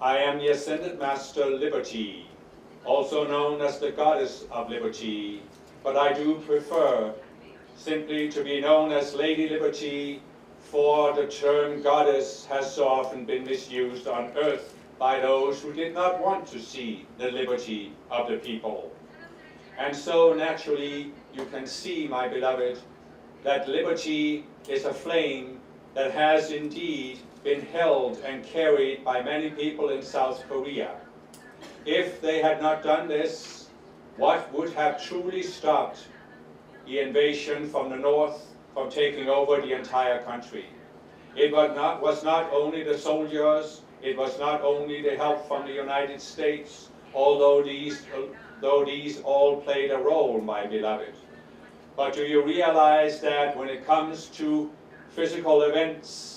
I am the Ascended Master Liberty, also known as the Goddess of Liberty, but I do prefer simply to be known as Lady Liberty, for the term goddess has so often been misused on earth by those who did not want to see the liberty of the people. And so naturally you can see, my beloved, that liberty is a flame that has indeed been held and carried by many people in South Korea. If they had not done this, what would have truly stopped the invasion from the north from taking over the entire country? It was not only the soldiers, it was not only the help from the United States, although these all played a role, my beloved. But do you realize that when it comes to physical events,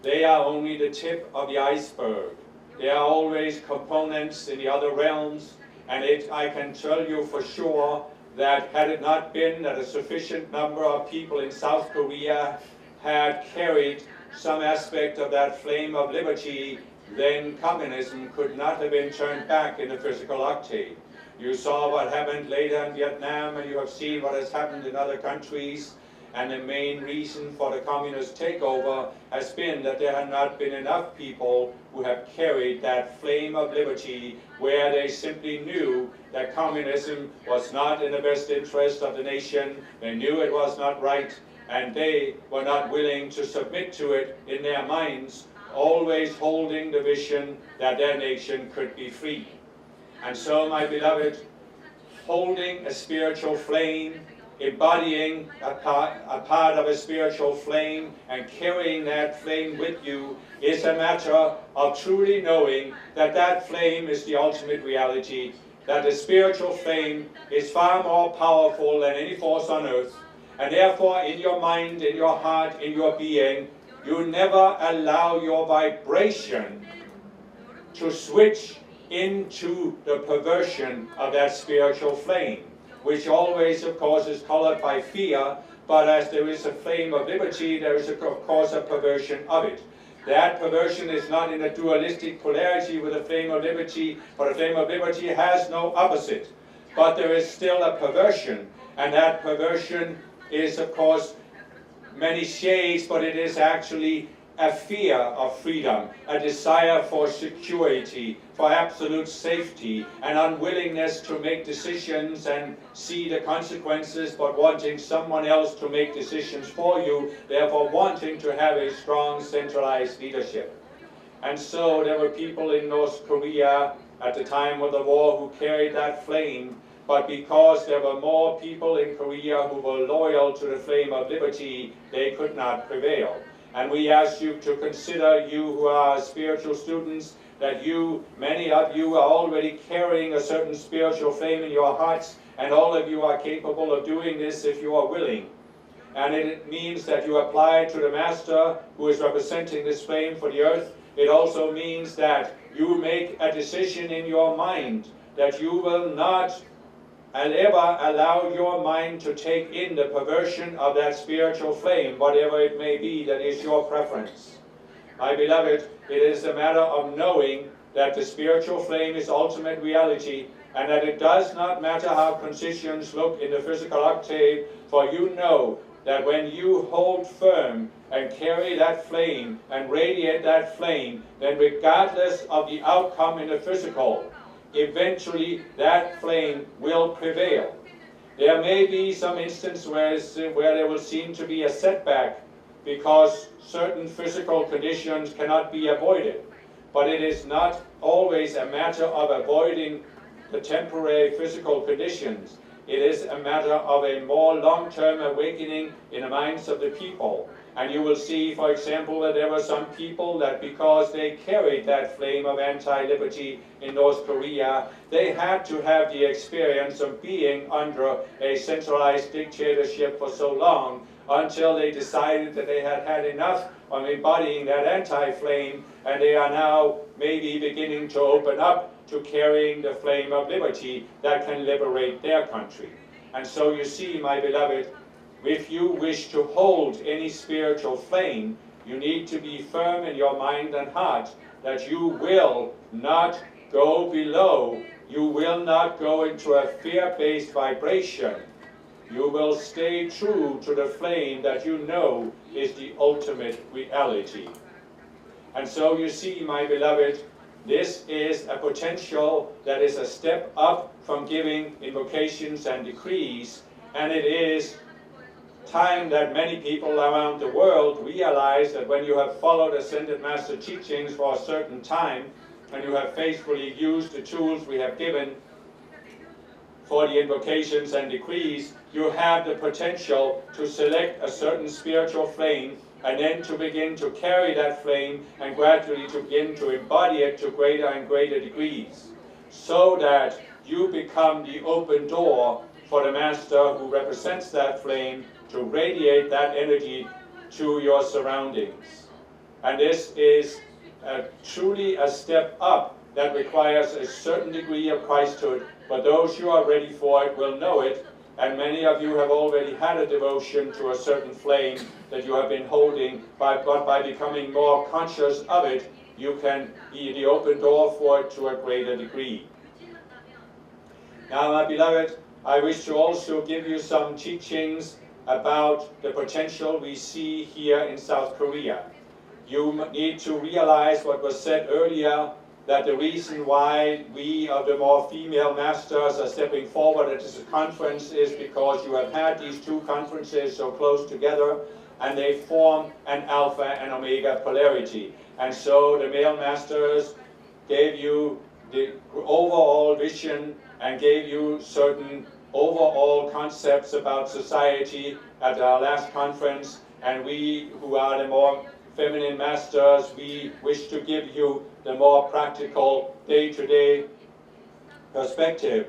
they are only the tip of the iceberg. There are always components in the other realms, and I can tell you for sure that had it not been that a sufficient number of people in South Korea had carried some aspect of that flame of liberty, then communism could not have been turned back in the physical octave. You saw what happened later in Vietnam, and you have seen what has happened in other countries. And the main reason for the communist takeover has been that there had not been enough people who have carried that flame of liberty, where they simply knew that communism was not in the best interest of the nation. They knew it was not right, and they were not willing to submit to it in their minds, always holding the vision that their nation could be free. And so, my beloved, holding a spiritual flame, embodying a part of a spiritual flame and carrying that flame with you is a matter of truly knowing that that flame is the ultimate reality, that the spiritual flame is far more powerful than any force on earth, and therefore in your mind, in your heart, in your being, you never allow your vibration to switch into the perversion of that spiritual flame, which always, of course, is colored by fear, but as there is a flame of liberty, there is, of course, a perversion of it. That perversion is not in a dualistic polarity with the flame of liberty, for the flame of liberty has no opposite. But there is still a perversion, and that perversion is, of course, many shades, but it is actually a fear of freedom, a desire for security, for absolute safety, an unwillingness to make decisions and see the consequences, but wanting someone else to make decisions for you, therefore wanting to have a strong centralized leadership. And so there were people in North Korea at the time of the war who carried that flame, but because there were more people in Korea who were loyal to the flame of liberty, they could not prevail. And we ask you to consider, you who are spiritual students, that many of you are already carrying a certain spiritual flame in your hearts, and all of you are capable of doing this if you are willing. And it means that you apply to the Master who is representing this flame for the earth. It also means that you make a decision in your mind that you will not ever allow your mind to take in the perversion of that spiritual flame, whatever it may be that is your preference. My beloved, it is a matter of knowing that the spiritual flame is ultimate reality, and that it does not matter how conditions look in the physical octave, for you know that when you hold firm and carry that flame and radiate that flame, then regardless of the outcome in the physical, eventually that flame will prevail. There may be some instance where there will seem to be a setback because certain physical conditions cannot be avoided. But it is not always a matter of avoiding the temporary physical conditions. It is a matter of a more long-term awakening in the minds of the people. And you will see, for example, that there were some people that because they carried that flame of anti-liberty in North Korea, they had to have the experience of being under a centralized dictatorship for so long until they decided that they had had enough of embodying that anti-flame, and they are now maybe beginning to open up to carrying the flame of liberty that can liberate their country. And so you see, my beloved, if you wish to hold any spiritual flame, You need to be firm in your mind and heart that you will not go below. You will not go into a fear-based vibration. You will stay true to the flame that you know is the ultimate reality. And so you see, my beloved, this is a potential that is a step up from giving invocations and decrees, and it is time that many people around the world realize that when you have followed Ascended Master teachings for a certain time, and you have faithfully used the tools we have given for the invocations and decrees, you have the potential to select a certain spiritual flame and then to begin to carry that flame and gradually to begin to embody it to greater and greater degrees, so that you become the open door for the Master who represents that flame to radiate that energy to your surroundings. And this is truly a step up that requires a certain degree of Christhood, but those who are ready for it will know it, and many of you have already had a devotion to a certain flame that you have been holding, but by becoming more conscious of it, you can be the open door for it to a greater degree. Now, my beloved, I wish to also give you some teachings about the potential we see here in South Korea. You need to realize what was said earlier, that the reason why we of the more female masters are stepping forward at this conference is because you have had these two conferences so close together, and they form an alpha and omega polarity. And so the male masters gave you the overall vision and gave you certain overall concepts about society at our last conference, and we who are the more feminine masters, we wish to give you the more practical day-to-day perspective.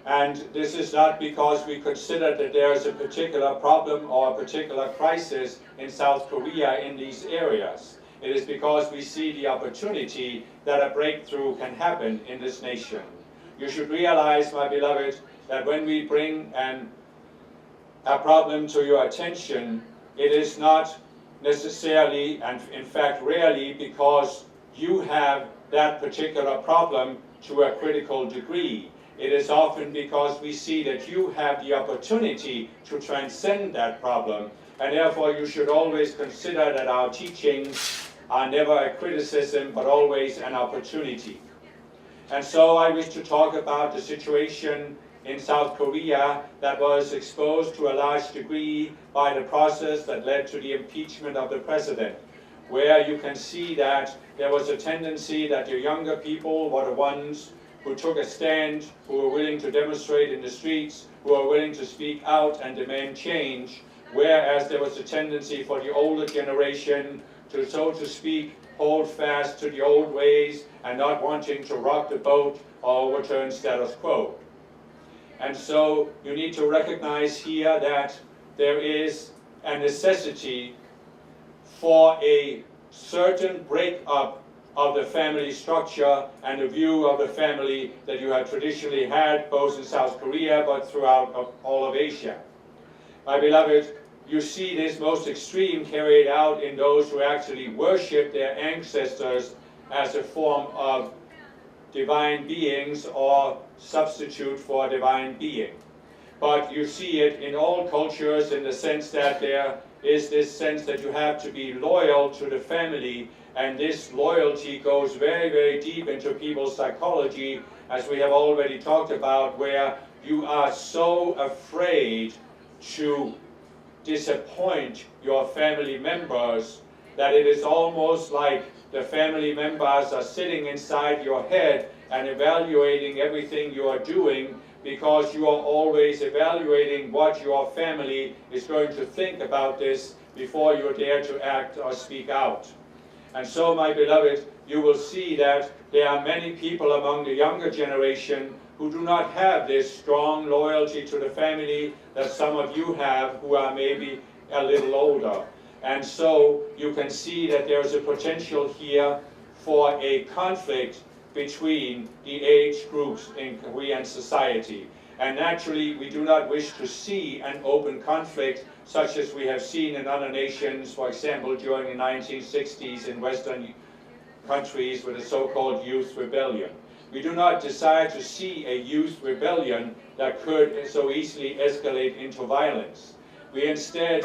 And this is not because we consider that there is a particular problem or a particular crisis in South Korea in these areas. It is because we see the opportunity that a breakthrough can happen in this nation. You should realize, my beloved, that when we bring a problem to your attention, it is not necessarily, and in fact rarely, because you have that particular problem to a critical degree. It is often because we see that you have the opportunity to transcend that problem, and therefore you should always consider that our teachings are never a criticism, but always an opportunity. And so I wish to talk about the situation in South Korea that was exposed to a large degree by the process that led to the impeachment of the president, where you can see that there was a tendency that the younger people were the ones who took a stand, who were willing to demonstrate in the streets, who were willing to speak out and demand change, whereas there was a tendency for the older generation to, so to speak, hold fast to the old ways and not wanting to rock the boat or overturn status quo. And so you need to recognize here that there is a necessity for a certain breakup of the family structure and the view of the family that you have traditionally had both in South Korea but throughout all of Asia. My beloved, you see this most extreme carried out in those who actually worship their ancestors as a form of divine beings or substitute for a divine being. But you see it in all cultures in the sense that there is this sense that you have to be loyal to the family, and this loyalty goes very, very deep into people's psychology, as we have already talked about, where you are so afraid to disappoint your family members that it is almost like the family members are sitting inside your head and evaluating everything you are doing, because you are always evaluating what your family is going to think about this before you dare to act or speak out. And so, my beloved, you will see that there are many people among the younger generation who do not have this strong loyalty to the family that some of you have who are maybe a little older. And so you can see that there is a potential here for a conflict between the age groups in Korean society. And naturally, we do not wish to see an open conflict such as we have seen in other nations, for example, during the 1960s in Western countries with the so-called youth rebellion. We do not desire to see a youth rebellion that could so easily escalate into violence. We instead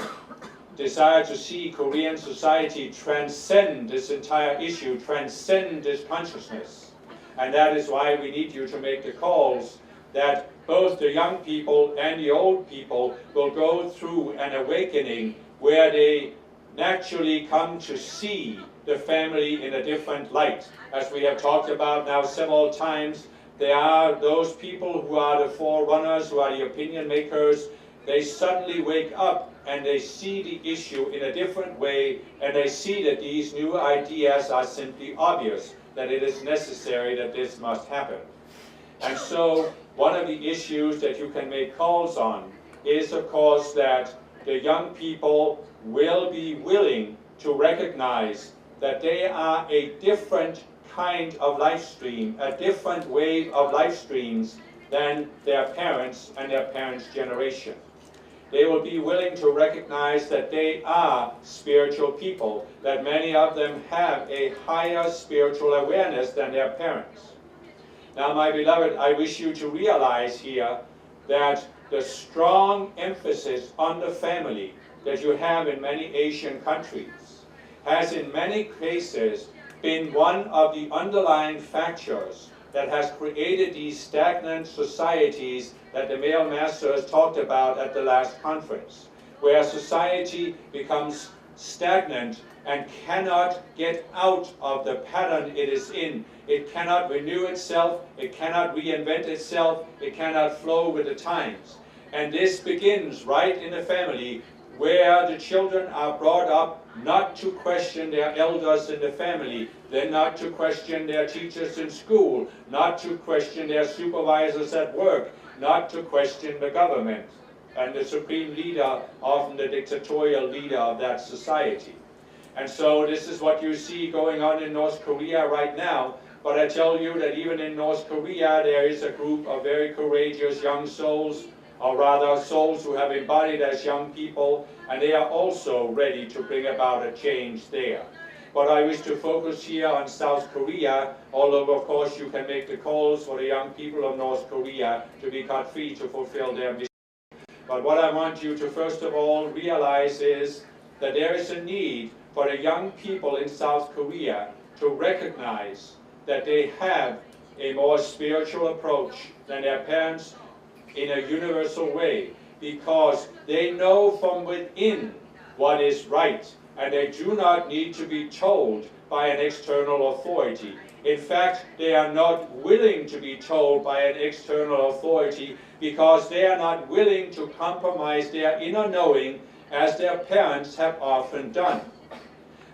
desire to see Korean society transcend this entire issue, transcend this consciousness. And that is why we need you to make the calls that both the young people and the old people will go through an awakening where they naturally come to see the family in a different light. As we have talked about now several times, there are those people who are the forerunners, who are the opinion makers. They suddenly wake up and they see the issue in a different way, and they see that these new ideas are simply obvious, that it is necessary that this must happen. And so one of the issues that you can make calls on is, of course, that the young people will be willing to recognize that they are a different kind of life stream, a different way of life streams than their parents and their parents' generation. They will be willing to recognize that they are spiritual people, that many of them have a higher spiritual awareness than their parents. Now, my beloved, I wish you to realize here that the strong emphasis on the family that you have in many Asian countries has in many cases been one of the underlying factors that has created these stagnant societies that the male masters talked about at the last conference, where society becomes stagnant and cannot get out of the pattern it is in. It cannot renew itself, it cannot reinvent itself, it cannot flow with the times. And this begins right in the family, where the children are brought up not to question their elders in the family, then not to question their teachers in school, not to question their supervisors at work, not to question the government and the supreme leader, often the dictatorial leader of that society. And so this is what you see going on in North Korea right now. But I tell you that even in North Korea, there is a group of very courageous young souls, or rather souls who have embodied as young people, and they are also ready to bring about a change there. But I wish to focus here on South Korea, although of course you can make the calls for the young people of North Korea to be cut free to fulfill their mission. But what I want you to first of all realize is that there is a need for the young people in South Korea to recognize that they have a more spiritual approach than their parents in a universal way, because they know from within what is right, and they do not need to be told by an external authority. In fact, they are not willing to be told by an external authority because they are not willing to compromise their inner knowing as their parents have often done.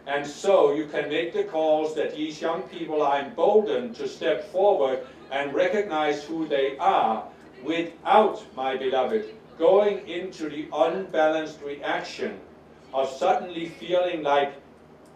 And so you can make the calls that these young people are emboldened to step forward and recognize who they are without, my beloved, going into the unbalanced reaction of suddenly feeling like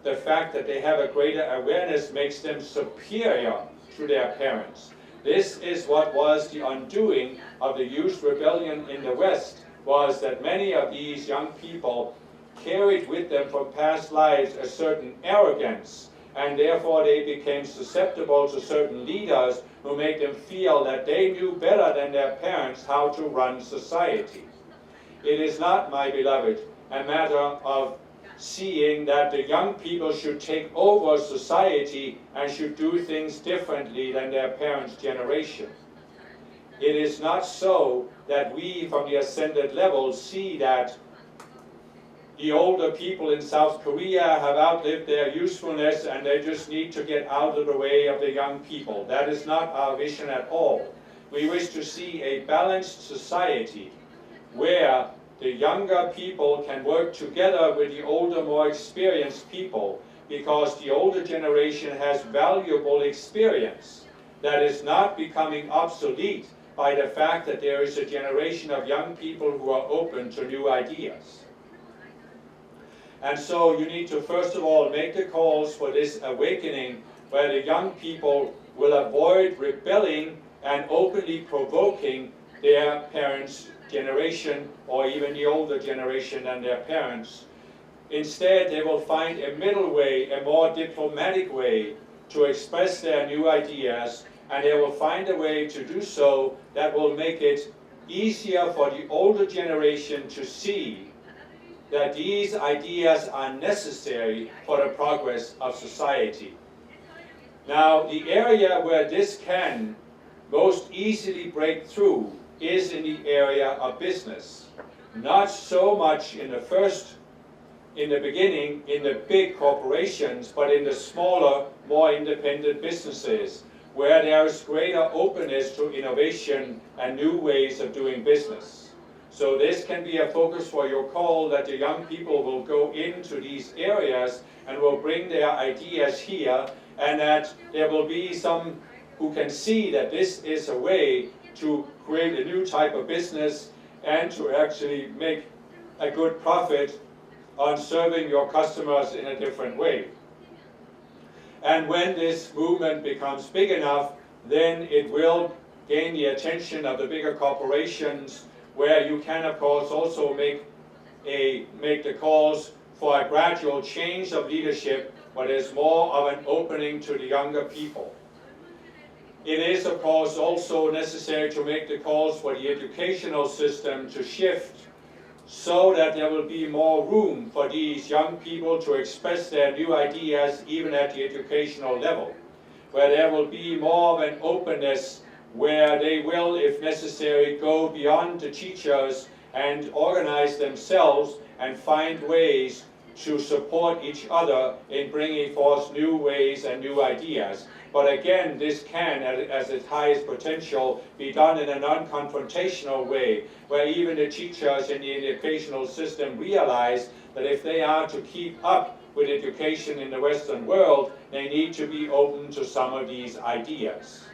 the fact that they have a greater awareness makes them superior to their parents. This is what was the undoing of the youth rebellion in the West, was that many of these young people carried with them from past lives a certain arrogance, and therefore they became susceptible to certain leaders who made them feel that they knew better than their parents how to run society. It is not, my beloved, a matter of seeing that the young people should take over society and should do things differently than their parents' generation. It is not so that we from the ascended level see that the older people in South Korea have outlived their usefulness and they just need to get out of the way of the young people. That is not our vision at all. We wish to see a balanced society where the younger people can work together with the older, more experienced people, because the older generation has valuable experience that is not becoming obsolete by the fact that there is a generation of young people who are open to new ideas. And so you need to first of all make the calls for this awakening where the young people will avoid rebelling and openly provoking their parents' generation or even the older generation than their parents. Instead, they will find a middle way, a more diplomatic way to express their new ideas, and they will find a way to do so that will make it easier for the older generation to see that these ideas are necessary for the progress of society. Now, the area where this can most easily break through is in the area of business. Not so much in the beginning, in the big corporations, but in the smaller, more independent businesses, where there is greater openness to innovation and new ways of doing business. So this can be a focus for your call, that the young people will go into these areas and will bring their ideas here, and that there will be some who can see that this is a way to create a new type of business and to actually make a good profit on serving your customers in a different way. And when this movement becomes big enough, then it will gain the attention of the bigger corporations, where you can of course also make the calls for a gradual change of leadership, but there's more of an opening to the younger people. It is of course also necessary to make the calls for the educational system to shift, so that there will be more room for these young people to express their new ideas even at the educational level, where there will be more of an openness, where they will, if necessary, go beyond the teachers and organize themselves and find ways to support each other in bringing forth new ways and new ideas. But again, this can, as its highest potential, be done in a non-confrontational way, where even the teachers in the educational system realize that if they are to keep up with education in the Western world, they need to be open to some of these ideas.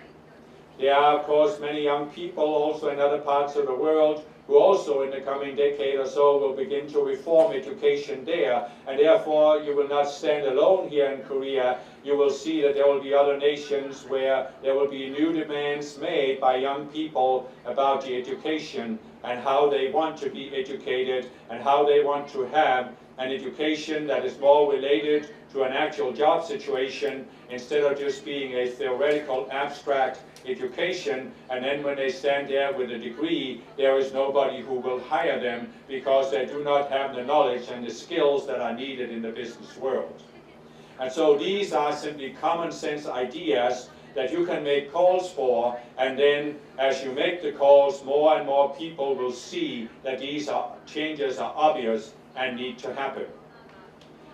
There are, of course, many young people also in other parts of the world who also in the coming decade or so will begin to reform education there, and therefore you will not stand alone here in Korea. You will see that there will be other nations where there will be new demands made by young people about the education and how they want to be educated and how they want to have an education that is more related to an actual job situation instead of just being a theoretical, abstract education, and then when they stand there with a degree, there is nobody who will hire them because they do not have the knowledge and the skills that are needed in the business world. And so these are simply common sense ideas that you can make calls for, and then as you make the calls, more and more people will see that these changes are obvious and need to happen.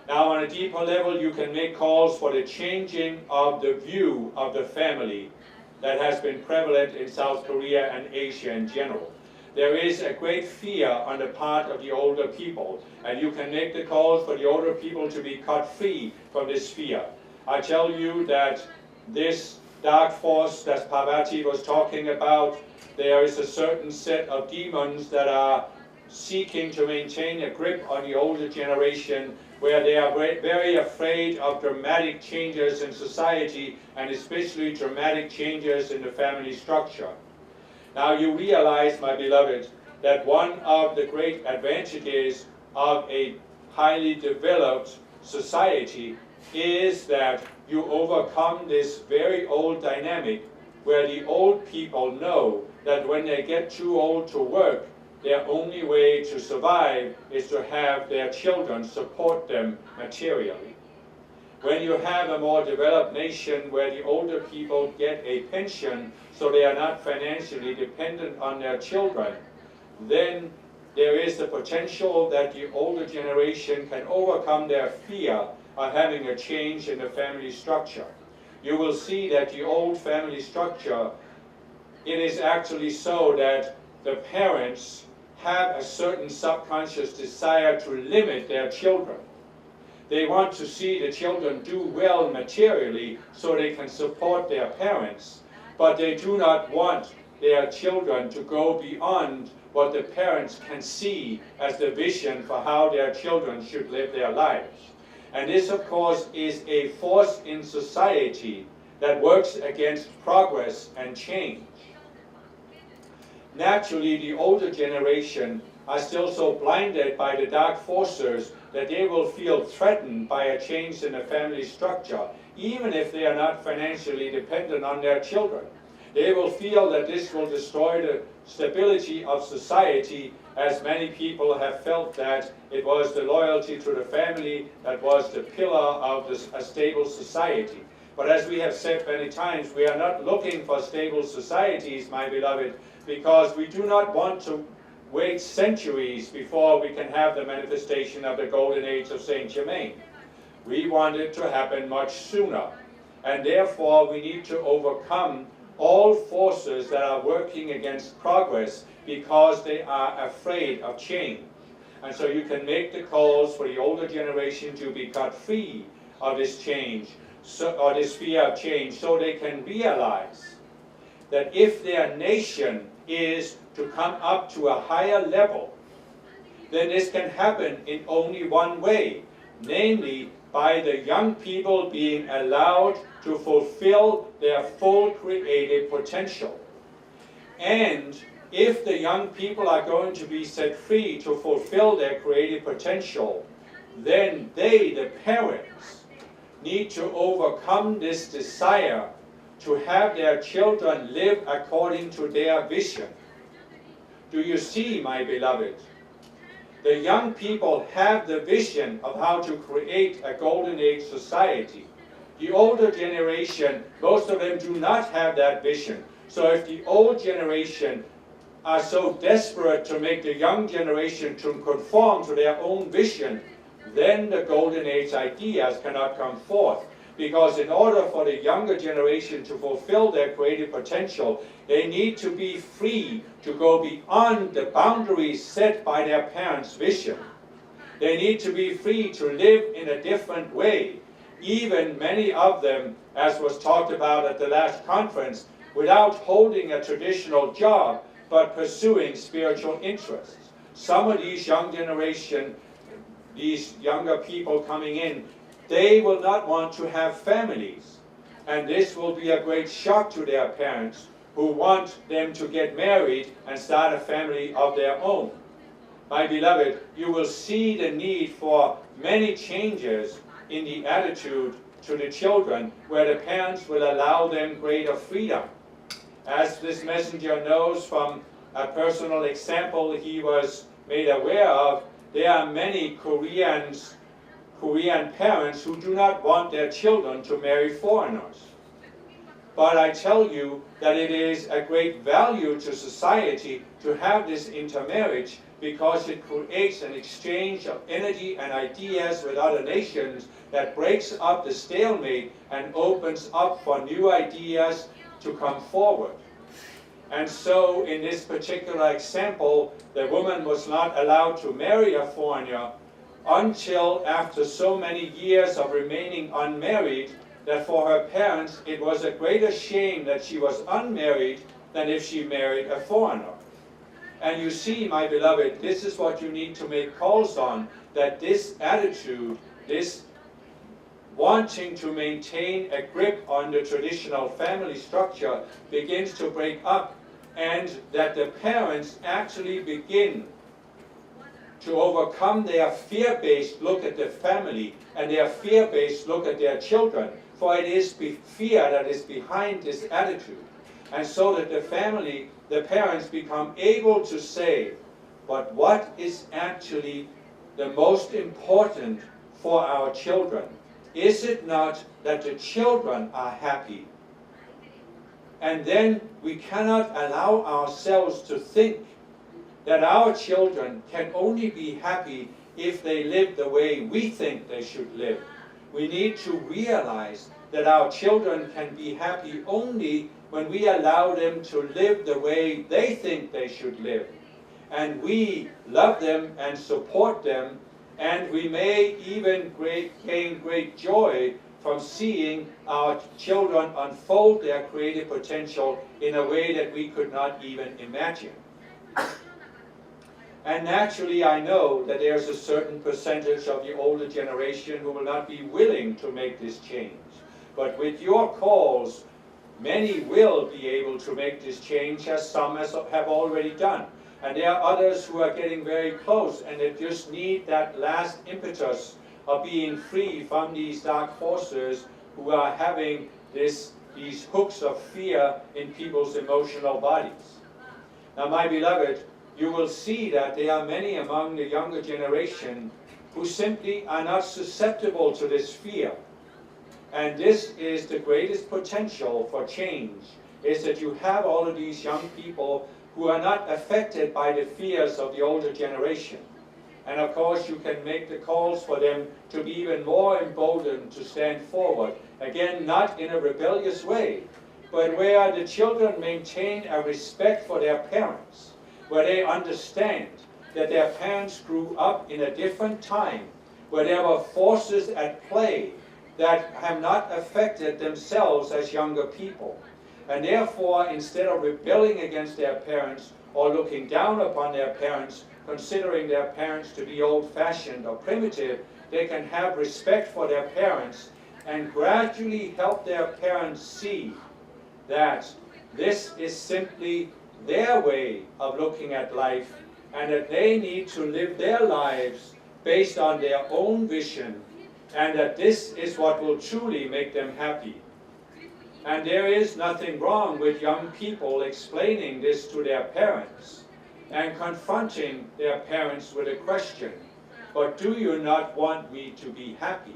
Now on a deeper level, you can make calls for the changing of the view of the family that has been prevalent in South Korea and Asia in general. There is a great fear on the part of the older people, and you can make the calls for the older people to be cut free from this fear. I tell you that this dark force that Parvati was talking about, there is a certain set of demons that are seeking to maintain a grip on the older generation, where they are very afraid of dramatic changes in society, and especially dramatic changes in the family structure. Now you realize, my beloved, that one of the great advantages of a highly developed society is that you overcome this very old dynamic where the old people know that when they get too old to work, their only way to survive is to have their children support them materially. When you have a more developed nation where the older people get a pension so they are not financially dependent on their children, then there is the potential that the older generation can overcome their fear of having a change in the family structure. You will see that the old family structure, it is actually so that the parents have a certain subconscious desire to limit their children. They want to see the children do well materially so they can support their parents, but they do not want their children to go beyond what the parents can see as the vision for how their children should live their lives. And this, of course, is a force in society that works against progress and change. naturally the older generation are still so blinded by the dark forces that they will feel threatened by a change in the family structure, even if they are not financially dependent on their children. They will feel that this will destroy the stability of society, as many people have felt that it was the loyalty to the family that was the pillar of a stable society. But as we have said many times, we are not looking for stable societies, my beloved, because we do not want to wait centuries before we can have the manifestation of the golden age of Saint Germain. We want it to happen much sooner, and therefore we need to overcome all forces that are working against progress because they are afraid of change. And so you can make the calls for the older generation to be cut free of this change, or this fear of change, so they can realize that if their nation is to come up to a higher level, then this can happen in only one way, namely by the young people being allowed to fulfill their full creative potential. And if the young people are going to be set free to fulfill their creative potential, then they, the parents, need to overcome this desire to have their children live according to their vision. Do you see, my beloved? The young people have the vision of how to create a golden age society. The older generation, most of them do not have that vision. So if the old generation are so desperate to make the young generation to conform to their own vision, then the golden age ideas cannot come forth. Because in order for the younger generation to fulfill their creative potential, they need to be free to go beyond the boundaries set by their parents' vision. They need to be free to live in a different way. Even many of them, as was talked about at the last conference, without holding a traditional job, but pursuing spiritual interests. Some of these young generation, these younger people coming in, they will not want to have families. And this will be a great shock to their parents, who want them to get married and start a family of their own. My beloved, you will see the need for many changes in the attitude to the children, where the parents will allow them greater freedom. As this messenger knows from a personal example he was made aware of, there are many Korean parents who do not want their children to marry foreigners. But I tell you that it is a great value to society to have this intermarriage, because it creates an exchange of energy and ideas with other nations that breaks up the stalemate and opens up for new ideas to come forward. And so in this particular example, the woman was not allowed to marry a foreigner until after so many years of remaining unmarried, that for her parents it was a greater shame that she was unmarried than if she married a foreigner. And you see, my beloved, this is what you need to make calls on, that this attitude, this wanting to maintain a grip on the traditional family structure begins to break up, and that the parents actually begin to overcome their fear-based look at the family and their fear-based look at their children, for it is fear that is behind this attitude. And so that the parents become able to say, but what is actually the most important for our children? Is it not that the children are happy? And then we cannot allow ourselves to think that our children can only be happy if they live the way we think they should live. We need to realize that our children can be happy only when we allow them to live the way they think they should live. And we love them and support them, and we may even gain great joy from seeing our children unfold their creative potential in a way that we could not even imagine. And naturally, I know that there's a certain percentage of the older generation who will not be willing to make this change. But with your calls, many will be able to make this change, as some have already done. And there are others who are getting very close, and they just need that last impetus of being free from these dark forces who are having these hooks of fear in people's emotional bodies. Now, my beloved, you will see that there are many among the younger generation who simply are not susceptible to this fear. And this is the greatest potential for change, is that you have all of these young people who are not affected by the fears of the older generation. And of course, you can make the calls for them to be even more emboldened to stand forward. Again, not in a rebellious way, but where the children maintain a respect for their parents, where they understand that their parents grew up in a different time, where there were forces at play that have not affected themselves as younger people. And therefore, instead of rebelling against their parents or looking down upon their parents, considering their parents to be old-fashioned or primitive, they can have respect for their parents and gradually help their parents see that this is simply their way of looking at life, and that they need to live their lives based on their own vision, and that this is what will truly make them happy. And there is nothing wrong with young people explaining this to their parents and confronting their parents with a question, but do you not want me to be happy?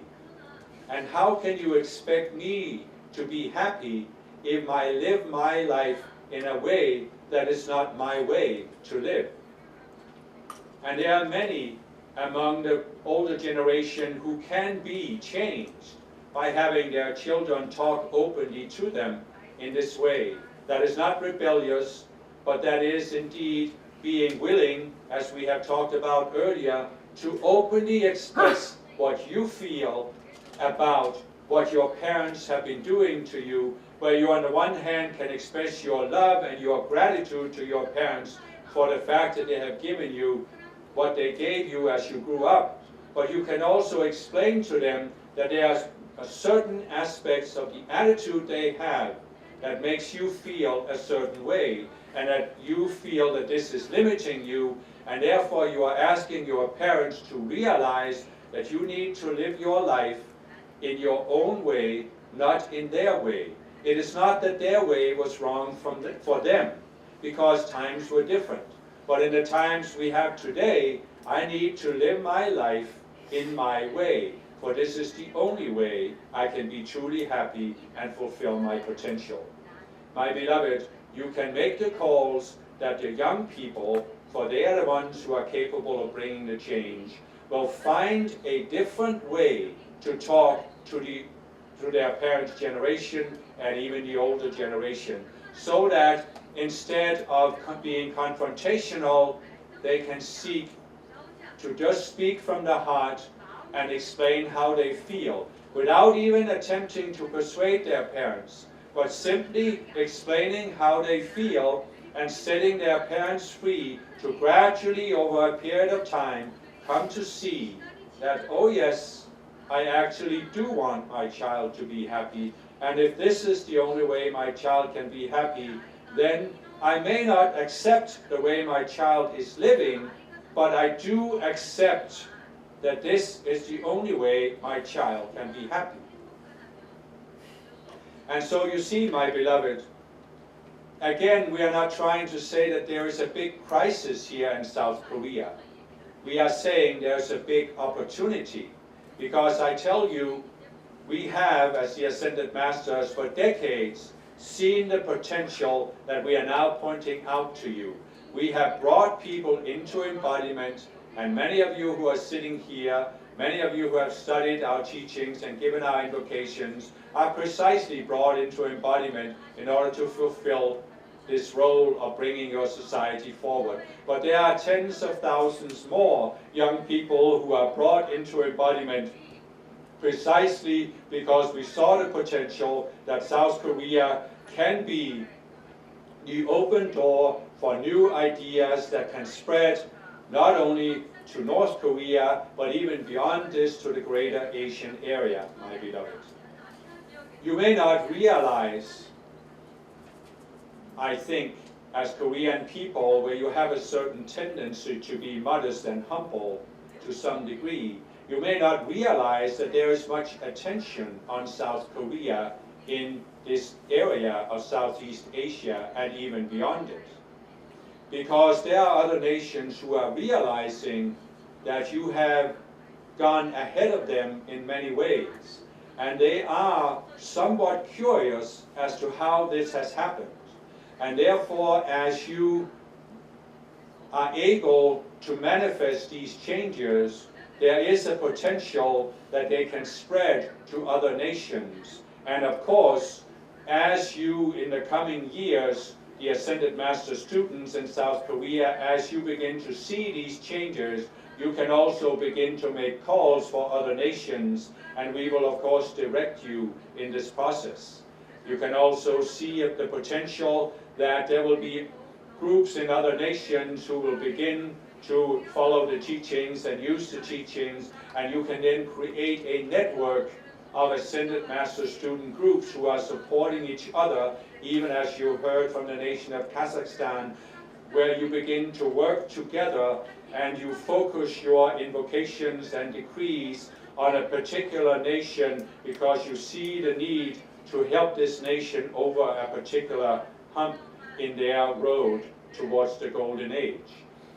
And how can you expect me to be happy if I live my life in a way that is not my way to live? And there are many among the older generation who can be changed by having their children talk openly to them in this way. That is not rebellious, but that is indeed being willing, as we have talked about earlier, to openly express what you feel about what your parents have been doing to you, where you on the one hand can express your love and your gratitude to your parents for the fact that they have given you what they gave you as you grew up, but you can also explain to them that there are certain aspects of the attitude they have that makes you feel a certain way, and that you feel that this is limiting you, and therefore you are asking your parents to realize that you need to live your life in your own way, not in their way. It is not that their way was wrong for them, because times were different. But in the times we have today, I need to live my life in my way, for this is the only way I can be truly happy and fulfill my potential. My beloved, you can make the calls that the young people, for they are the ones who are capable of bringing the change, will find a different way to talk to their parents' generation and even the older generation, so that instead of being confrontational, they can seek to just speak from the heart and explain how they feel, without even attempting to persuade their parents, but simply explaining how they feel and setting their parents free to gradually, over a period of time, come to see that, oh yes, I actually do want my child to be happy, and if this is the only way my child can be happy, then I may not accept the way my child is living, but I do accept that this is the only way my child can be happy. And so you see, my beloved, again, we are not trying to say that there is a big crisis here in South Korea. We are saying there's a big opportunity, because I tell you, we have, as the Ascended Masters, for decades, seen the potential that we are now pointing out to you. We have brought people into embodiment, and many of you who are sitting here, many of you who have studied our teachings and given our invocations, are precisely brought into embodiment in order to fulfill this role of bringing your society forward. But there are tens of thousands more young people who are brought into embodiment precisely because we saw the potential that South Korea can be the open door for new ideas that can spread not only to North Korea, but even beyond this to the greater Asian area, my beloved. You may not realize I think, as Korean people, where you have a certain tendency to be modest and humble to some degree, you may not realize that there is much attention on South Korea in this area of Southeast Asia and even beyond it. Because there are other nations who are realizing that you have gone ahead of them in many ways, and they are somewhat curious as to how this has happened. And therefore, as you are able to manifest these changes, there is a potential that they can spread to other nations. And of course, as you, in the coming years, the Ascended Master students in South Korea, as you begin to see these changes, you can also begin to make calls for other nations, and we will of course direct you in this process. You can also see the potential that there will be groups in other nations who will begin to follow the teachings and use the teachings, and you can then create a network of Ascended Master student groups who are supporting each other, even as you heard from the nation of Kazakhstan, where you begin to work together and you focus your invocations and decrees on a particular nation because you see the need to help this nation over a particular hump in their road towards the Golden Age.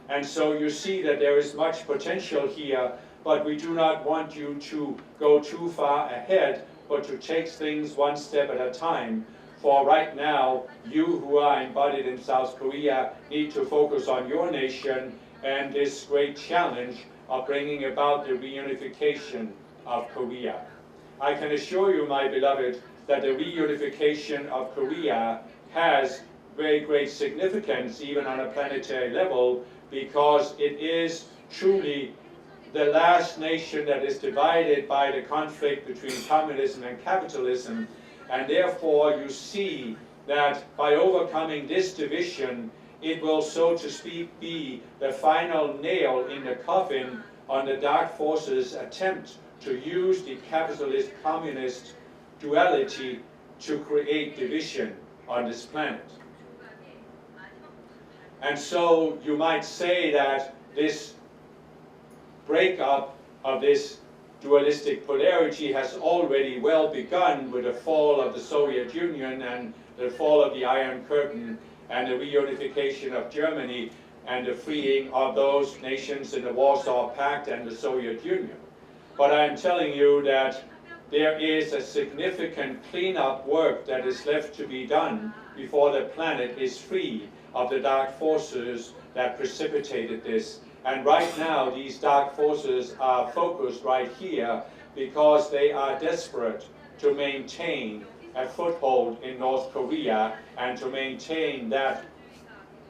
And so you see that there is much potential here, but we do not want you to go too far ahead, but to take things one step at a time. For right now, you who are embodied in South Korea need to focus on your nation and this great challenge of bringing about the reunification of Korea. I can assure you, my beloved, that the reunification of Korea has very great significance even on a planetary level, because it is truly the last nation that is divided by the conflict between communism and capitalism. And therefore you see that by overcoming this division, it will, so to speak, be the final nail in the coffin on the dark forces' attempt to use the capitalist-communist duality to create division on this planet. And so you might say that this breakup of this dualistic polarity has already well begun with the fall of the Soviet Union and the fall of the Iron Curtain and the reunification of Germany and the freeing of those nations in the Warsaw Pact and the Soviet Union. But I'm telling you that there is a significant cleanup work that is left to be done before the planet is free of the dark forces that precipitated this. And right now, these dark forces are focused right here because they are desperate to maintain a foothold in North Korea and to maintain that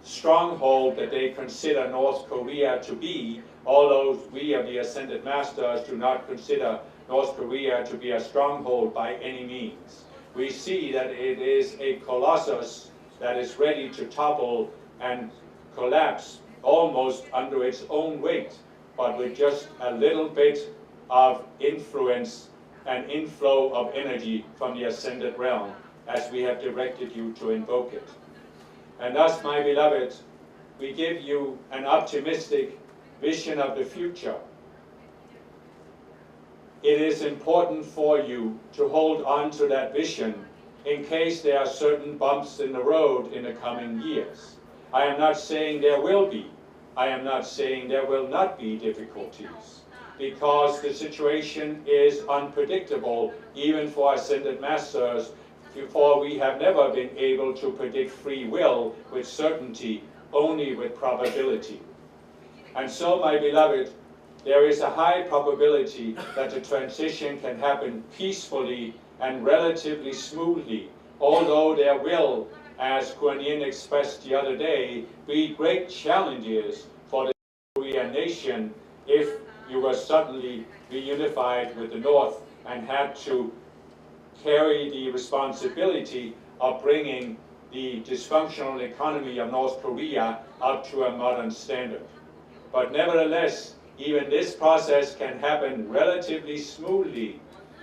stronghold that they consider North Korea to be, although we of the Ascended Masters do not consider North Korea to be a stronghold by any means. We see that it is a colossus that is ready to topple and collapse almost under its own weight, but with just a little bit of influence and inflow of energy from the ascended realm, as we have directed you to invoke it. And thus, my beloved, we give you an optimistic vision of the future. It is important for you to hold on to that vision in case there are certain bumps in the road in the coming years. I am not saying there will be. I am not saying there will not be difficulties, because the situation is unpredictable even for Ascended Masters, for we have never been able to predict free will with certainty, only with probability. And so, my beloved, there is a high probability that the transition can happen peacefully and relatively smoothly, although there will, as Kuan Yin expressed the other day, be great challenges for the Korean nation if you were suddenly reunified with the North and had to carry the responsibility of bringing the dysfunctional economy of North Korea up to a modern standard. But nevertheless, even this process can happen relatively smoothly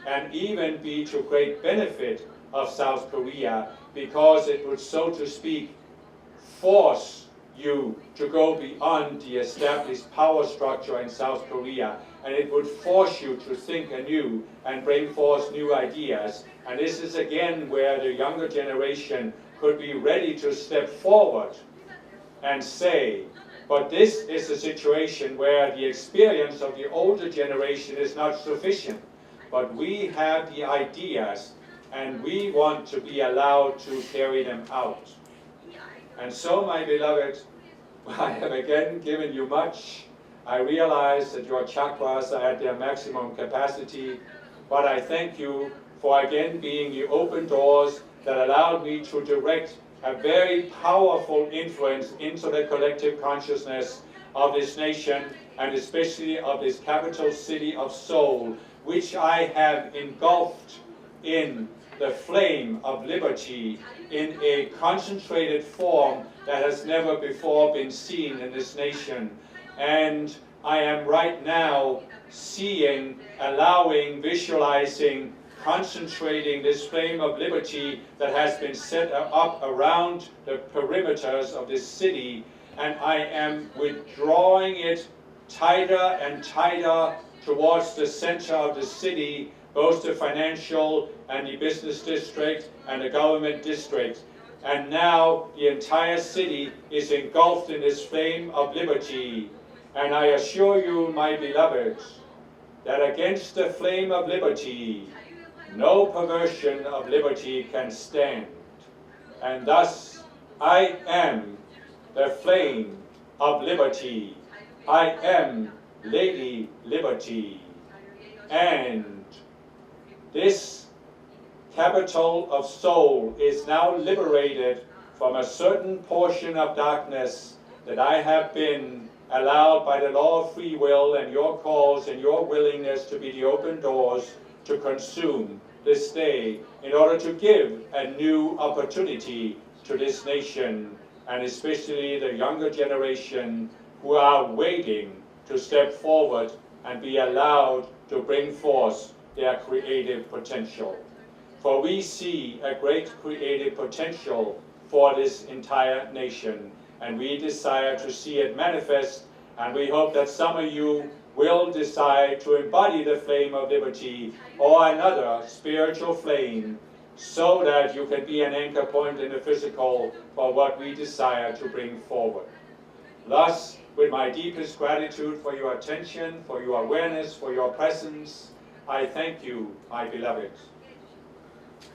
and even be to great benefit of South Korea, because it would, so to speak, force you to go beyond the established power structure in South Korea, and it would force you to think anew and bring forth new ideas. And this is again where the younger generation could be ready to step forward and say, but this is a situation where the experience of the older generation is not sufficient, but we have the ideas and we want to be allowed to carry them out. And so, my beloved, I have again given you much. I realize that your chakras are at their maximum capacity, but I thank you for again being the open doors that allowed me to direct a very powerful influence into the collective consciousness of this nation, and especially of this capital city of Seoul, which I have engulfed in the flame of liberty in a concentrated form that has never before been seen in this nation. And I am right now seeing, allowing, visualizing, concentrating this flame of liberty that has been set up around the perimeters of this city, and I am withdrawing it tighter and tighter towards the center of the city, both the financial and the business district and the government district. And now the entire city is engulfed in this flame of liberty. And I assure you, my beloveds, that against the flame of liberty, no perversion of liberty can stand. And thus, I am the flame of liberty. I am Lady Liberty. And this capital of Seoul is now liberated from a certain portion of darkness that I have been allowed by the law of free will and your calls and your willingness to be the open doors to consume this day, in order to give a new opportunity to this nation, and especially the younger generation who are waiting to step forward and be allowed to bring forth their creative potential. For we see a great creative potential for this entire nation, and we desire to see it manifest, and we hope that some of you will decide to embody the flame of liberty or another spiritual flame, so that you can be an anchor point in the physical for what we desire to bring forward. Thus, with my deepest gratitude for your attention, for your awareness, for your presence, I thank you, my beloved.